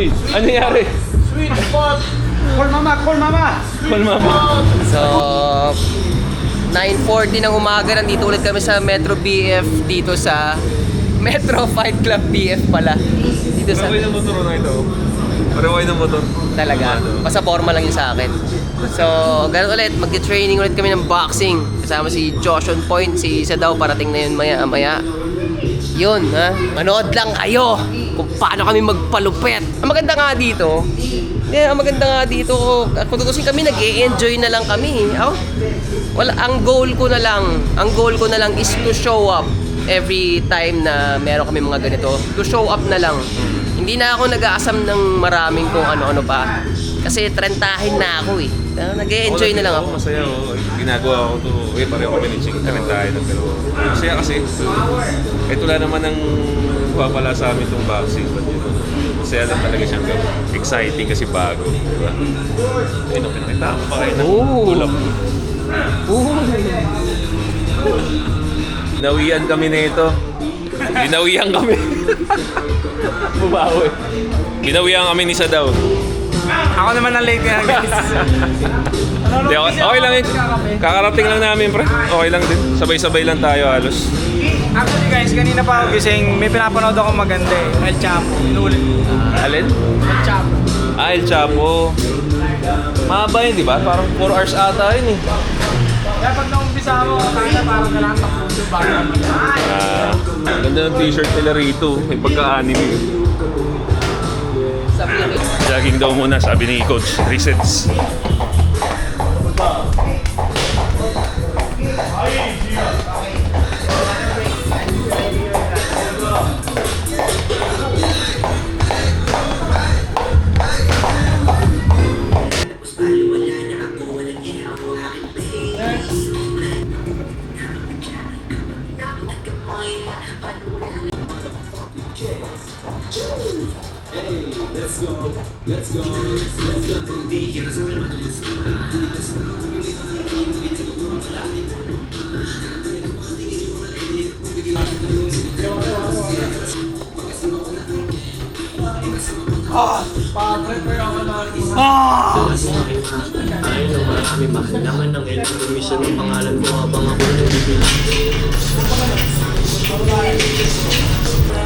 Uy, ano nangyari? Sweet spot! Call mama, call mama! Call mama. So, 9:40 ng umaga, nandito ulit kami sa Metro BF dito sa Metro Fight Club BF pala. Dito sa... Parewa ng motor na ito. Parewa ng motor. Talaga. Basta forma lang yun sa akin. So, ganun ulit. Mag-training ulit kami ng boxing. Kasama si Josh on Point. Si isa daw parating na yun maya-maya. Yun, ha? Manood lang kayo kung paano kami magpalupet. Ang maganda nga dito, ang maganda nga dito, kung tutusin kami, nag-e-enjoy na lang kami. Oh, wala, ang goal ko na lang is to show up every time na meron kami mga ganito. To show up na lang. Hindi na ako nag-aasam ng maraming kung ano-ano pa. Kasi trentahin na ako eh. Nag-e-enjoy na lang ako. Masaya ako. Ginagawa ko to. Pareho kami ni Ching. Trentahin na. Pero masaya kasi. Ito lang naman ang papala sa amin itong boxing. But you know, masaya lang talaga siyang exciting kasi bago. Diba? Ayun ang pinakita ko pa kayo ng tulap. Binawian kami na ito. Binawian kami. Bubawi. Binawian kami ni Sadaw. Ako naman ang late nga guys. Di, okay lang eh. Kakarating lang namin, pre. Okay lang din. Sabay-sabay lang tayo halos. Actually guys, kanina pa ako gising, may pinapanood ako maganda eh. El Chapo, inulit. Alin? El Chapo. El Chapo. Mahaba yun, di ba? Parang 4 hours ata yun eh. Kaya pag naumpisa mo, kaya parang kailangan takbo bago naman. Ganda ng t-shirt nila rito. May pagka-anime. Sabi niya, Jogging daw muna, sabi ni Coach. Resets.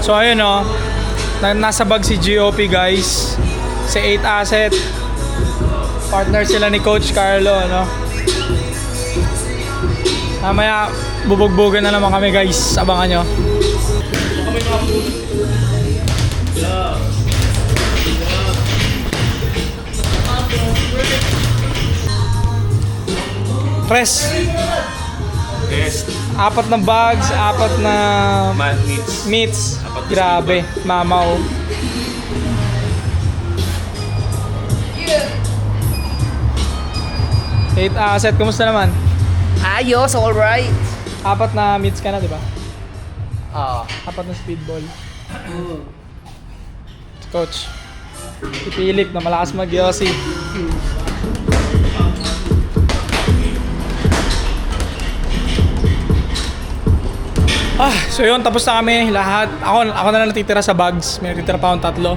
So ayun o, nasa bag si GOP guys. Si 8 Asset. Partner sila ni Coach Carlo, ano. Mamaya bubugbugan na naman kami guys, abangan nyo. Press. Yes. 4 na bags, 4 na Man meets. meats. Apat na Grabe, mamaw. Eight Asset, kumusta naman? ayos, alright. 4 na meats ka na, di ba? Oo. 4 na speedball. Coach, ipilit na malakas mag-yossi. So yun, tapos na kami lahat. Ako na lang natitira sa bags. May natitira pa akong 3.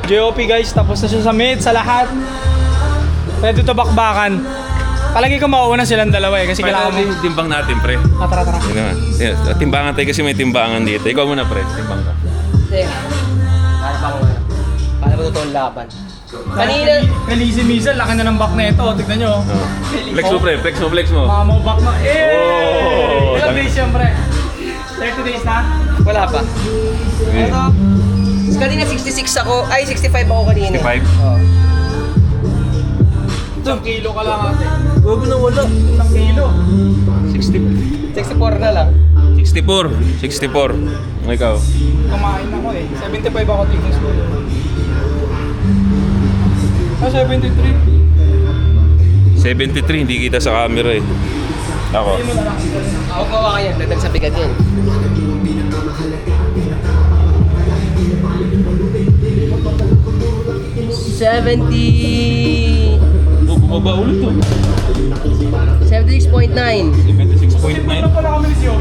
JOP guys, tapos na siya sa meet, sa lahat. Ready to bakbakan. Palagi ko mauuna silang dalawa eh, kasi kailangan mo. Timbang natin, pre. Tara. Yun naman. Timbangan tayo kasi may timbangan dito. Ikaw muna, pre. Timbang ka. Hindi. Para ba totoong laban? Kanina, Kay Lizzie Misa, laki na ng back na ito. Tignan nyo. Oh. Flex mo, pre. Flex mo. Mamaw back na. Oh, Ilang tama. days yan, pre? 30 days na? wala pa. Okay. Kanina 66 ako, ay 65 ako kanina. 65? Oo. Isang kilo ka lang ate. Huwag na wala. Isang kilo. 60. 64 na lang. 64. Ikaw? Kumain ako eh. 75 ako tignan school. 73. 73. Hindi kita sa camera eh. Ako. Huwag mawa ka yan, dagdag sa bigat yan. Baba ulit to. 76.9. 76.9. Ano pala kami ni COP?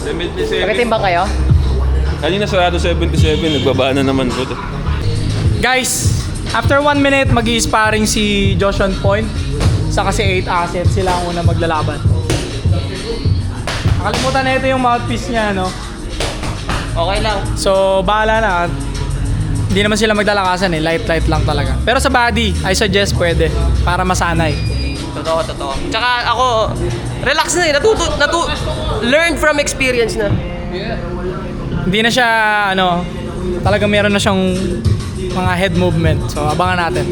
77. Nakitimbang kayo? Kanina sarado 77. Nagbaba na naman po to. Guys, after 1 minute, mag-i-sparring si Josh on Point. Saka si 8 Asset, sila ang una maglalaban. Nakalimutan na ito yung mouthpiece niya, no? Okay lang. So, bahala na. Hindi naman sila maglalakasan eh. Light lang talaga. Pero sa body, I suggest pwede. Para masanay. Totoo. Tsaka ako, relax na eh. Learn from experience na. Hindi na siya, talagang meron na siyang mga head movement. So, abangan natin.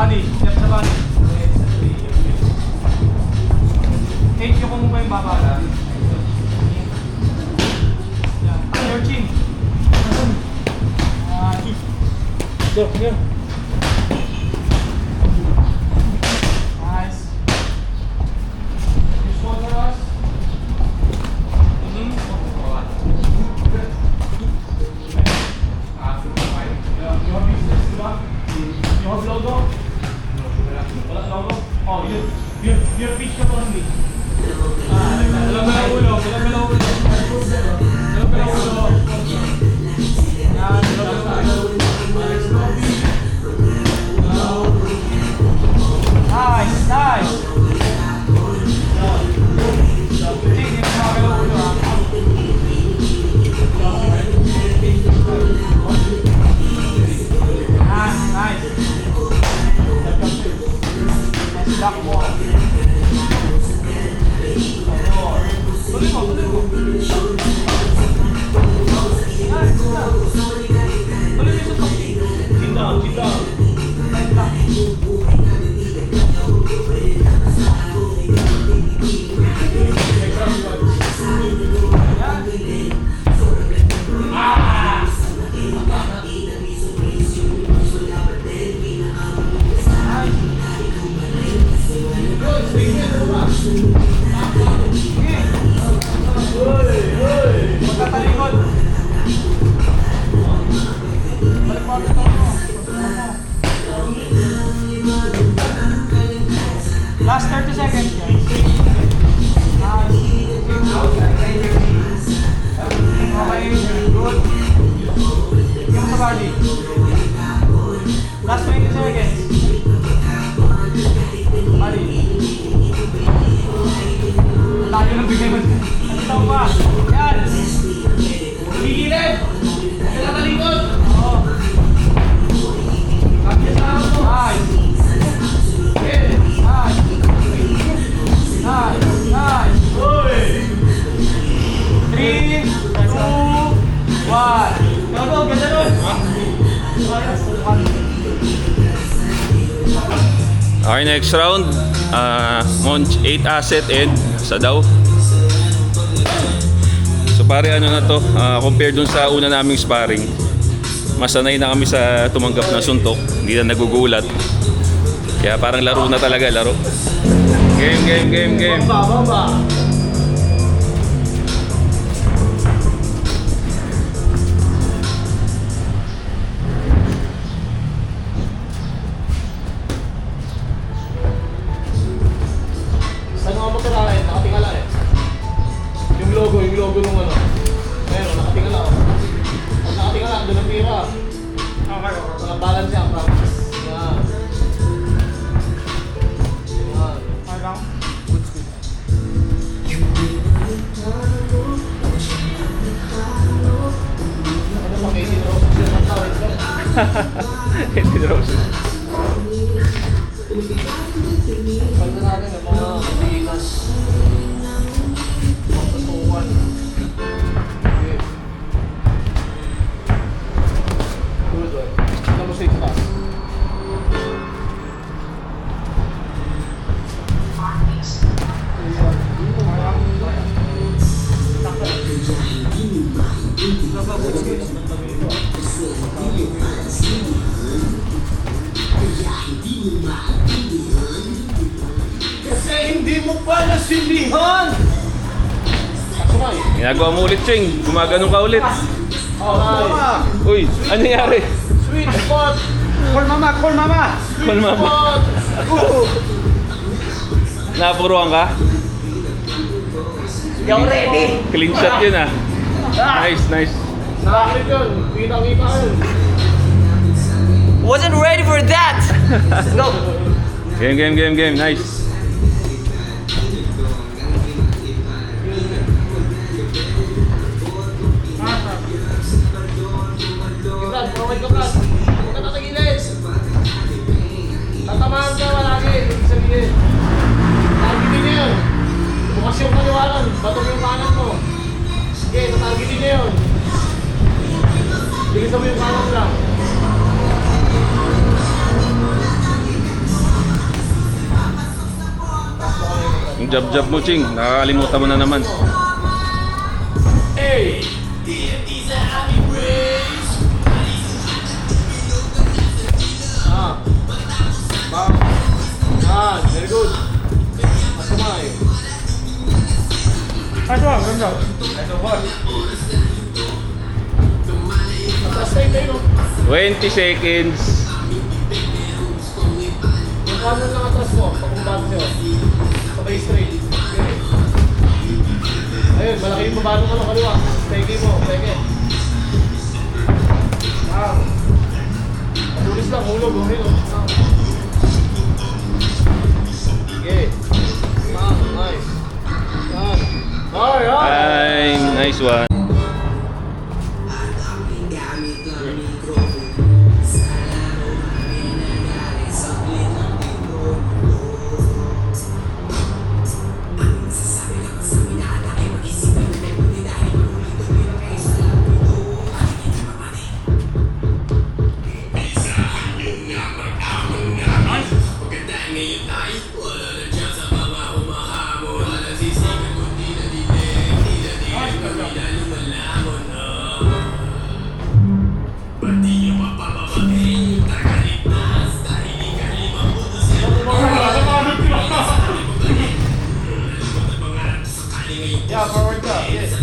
Adi, step sa body. Take yung kung yung baba. Yeah. Your chin. Go, go. Nice. You shoulder us. You have logo? Wala logo? Oh, your feet ka only. Dalang ka lang ulo. Nice. Sige, magalaw ulo ha. Nice. Lock mo. Tuloy mo. Sit down. Magkatalikod. Balik mo. Last 30 seconds, guys. Okay, good. Yung sa body. Last 20 seconds. Body. Tayo ng bigay mo. Ito pa. Yan. Gigilid. Nagkatalikod. Oo. Kapya sa ako. Nice. Nice. Uy. 3, 2, 1. Go, ganda nun. Okay, next round. Monch 8 Asset and Sadaw. So pare, ano na to, compare dun sa una naming sparring, masanay na kami sa tumanggap ng suntok, hindi na nagugulat. Kaya parang laro na talaga, laro. Game. Baba. Saan nga matira eh? Nakatingala eh. Yung logo nung ano. Ayun, nakatingala oh. Pag nakatingala, doon ang tira. Okay. Nakabalance yan, practice. Yan. Yan. Okay lang. Ano pang 18 roses yun ang tawid ko? 8 roses. Pagka natin yung mga kaibigan. Pagkatuwan. Okay. Good one. Ito mo 6 pass. Kasi hindi mo pa nasilihan! Ginagawa mo ulit, Ching. Gumagano ka ulit. Okay. Uy, ano nangyari? Sweet spot. Call mama, call mama! Call mama. Spot. Napuruan ka? Yo, ready! Clean shot yun ah. Nice, nice. Nakakit yun. Kita-kita yun. Wasn't ready for that! Let's go! Game. Nice. Brad, provide ka, Brad. Huwag ka tatagilid. Tatamaan ka malagi. Ibig sabihin. Targetin niya yun. Bukas yung kaliwanan. Bato mo yung kanan mo. Sige, tatargetin niya yun. Bilisan mo yung kanan mo lang. Yung jab mo, Ching. Nakakalimutan mo na naman. Hey! Very good. Masamay. Ganda. Straight tayo, no? 20 seconds. Yung kanan lang atas mo, pakumbado sa'yo. Sabay straight. Okay. Ayun, malaki yung babado mo ng kaliwa. Peke mo, peke. Pabulis lang, hulog, hulog. Okay. Nice. Ay, nice one. Yeah, forward ka. Yes.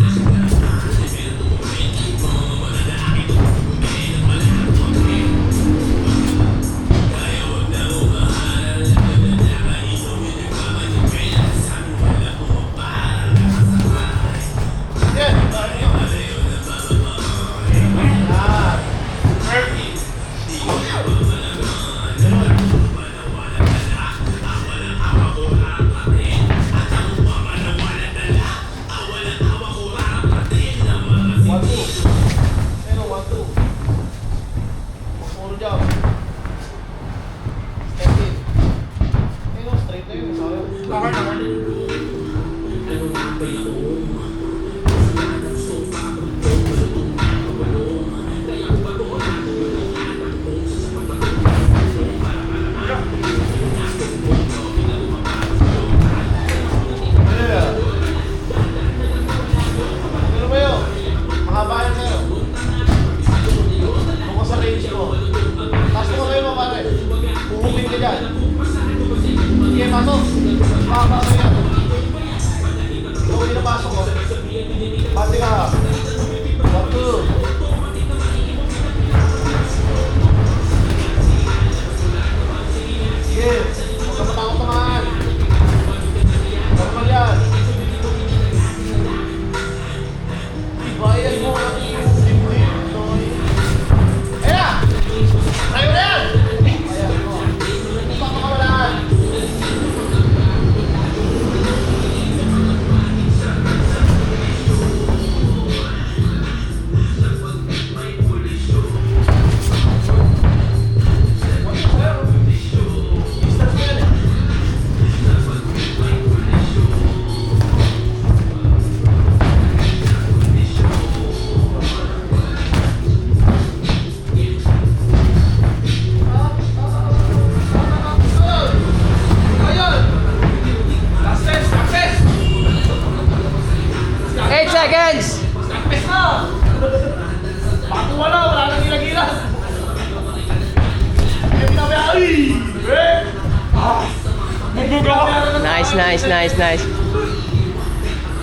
Nice.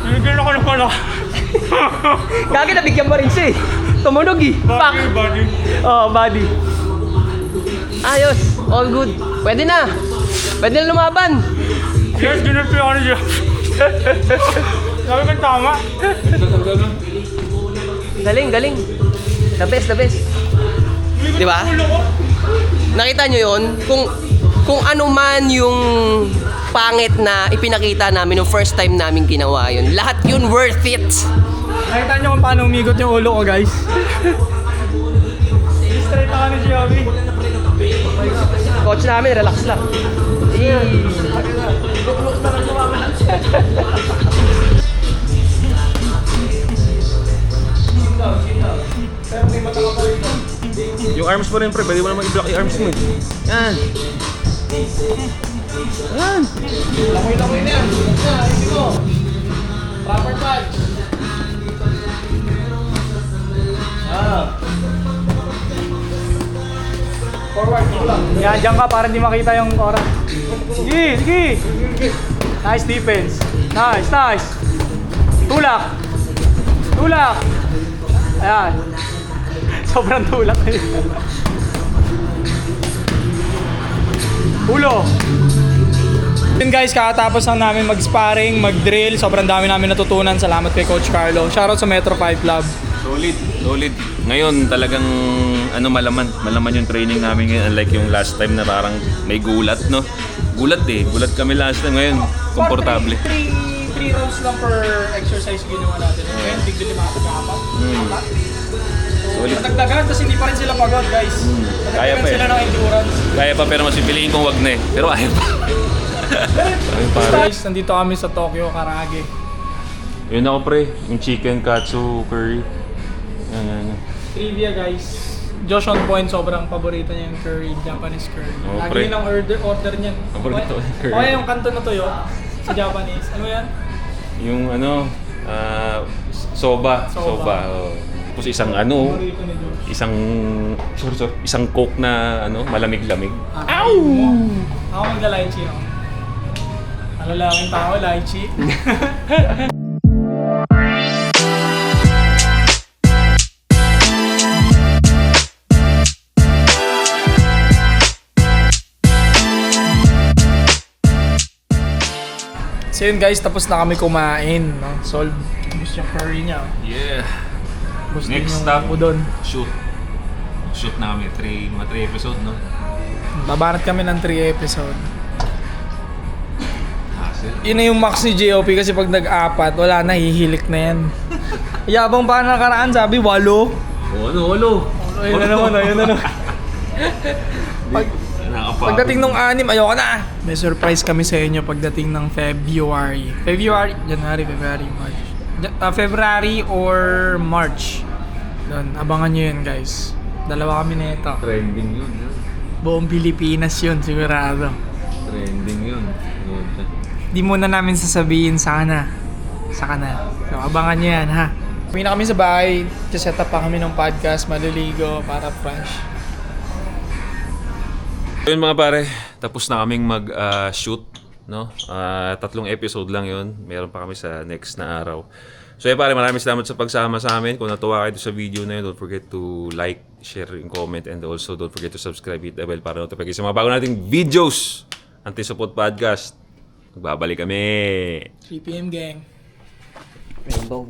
Nagigil ako na pala. Gagi, nabigyan pa rin siya eh. Tumunog eh. Pak! Oh, body. Ayos. All good. Pwede na. Pwede na lumaban. Yes, ginulpi ako niya. Sabi ko tama. Galing, galing. The best, the best. Di ba? Nakita nyo yun? Kung ano man yung pangit na ipinakita namin nung first time namin ginawa yun. Lahat yun worth it. Nakita niyo kung paano umigot yung ulo ko, guys. Straight ako ni Giovi. Coach namin, relax lang. Yung arms mo rin, pre. Pwede mo naman i-block yung arms mo. Yan. Yan. Lamoy-lamoy na yan. Easy mo. Proper touch. Forward, dito lang. Yan, dyan ka para hindi makita yung oras. Sige, sige. Nice defense. Nice, nice. Tulak. Tulak. Ayan. Sobrang tulak na yun. Ulo. Yun guys, kakatapos lang namin mag-sparring, mag-drill. Sobrang dami namin natutunan. Salamat kay Coach Carlo. Shoutout sa Metro 5 Club. Solid, solid. Ngayon talagang malaman yung training namin ngayon, unlike yung last time na parang may gulat, no? Gulat kami last time. Ngayon, komportable. 3 rounds lang per exercise ginawa natin. Ngayon, tigil 5 na apat. Solid. Dagdagan, tapos hindi pa rin sila pagod, guys. Kaya pa sila eh. ng endurance. Kaya pa, pero mas pipiliin kong wag na eh. Pero ayaw pa. Ay, pare. Guys, nandito kami sa Tokyo, Karage. Yun ako, pre. Yung chicken katsu curry. Yan. Trivia, guys. Josh on point, sobrang paborito niya yung curry, Japanese curry. Oo, Lagi pre. nilang order niyan. Paborito ko yung curry. O kaya yung kanto na tuyo, sa Japanese. Ano yan? Yung soba. Soba. Oh. Tapos isang ano, Paborito ni Josh. isang coke na malamig-lamig. Ow! Ako magla-lychee ako. Ano lang yung tao, lychee. So yun guys, tapos na kami kumain. No? Solve. Gusto yung curry niya. Yeah. Gusto Next yung stop. udon. Shoot na kami. Mga 3 episode, no? Babanat kami ng 3 episode. Hassle. Yun na yung max ni JOP kasi pag nag-apat, wala na, hihilik na yan. Yabang pa nakaraan, sabi, 8. Walo. Ayun na naman, ayun na naman. Pagdating nung 6, ayoko na. May surprise kami sa inyo pagdating ng January, March. February or March. Doon, abangan nyo yun guys. Dalawa kami na ito. Trending yun. Buong Pilipinas yun, sigurado. Trending yun. Di muna namin sasabihin sana. So, abangan nyo yan, ha? Uwi na kami sa bahay. Set up pa kami ng podcast, maliligo, para fresh. Yun mga pare, tapos na kaming mag-shoot, no? 3 episode lang yun. Meron pa kami sa next na araw. So pare, maraming salamat sa pagsama sa amin. Kung natuwa kayo sa video na yun, don't forget to like, share, and comment. And also, don't forget to subscribe, hit the bell para notify sa mga bago nating videos. Anti-Support Podcast. Magbabalik kami. 3 PM gang. Rainbow.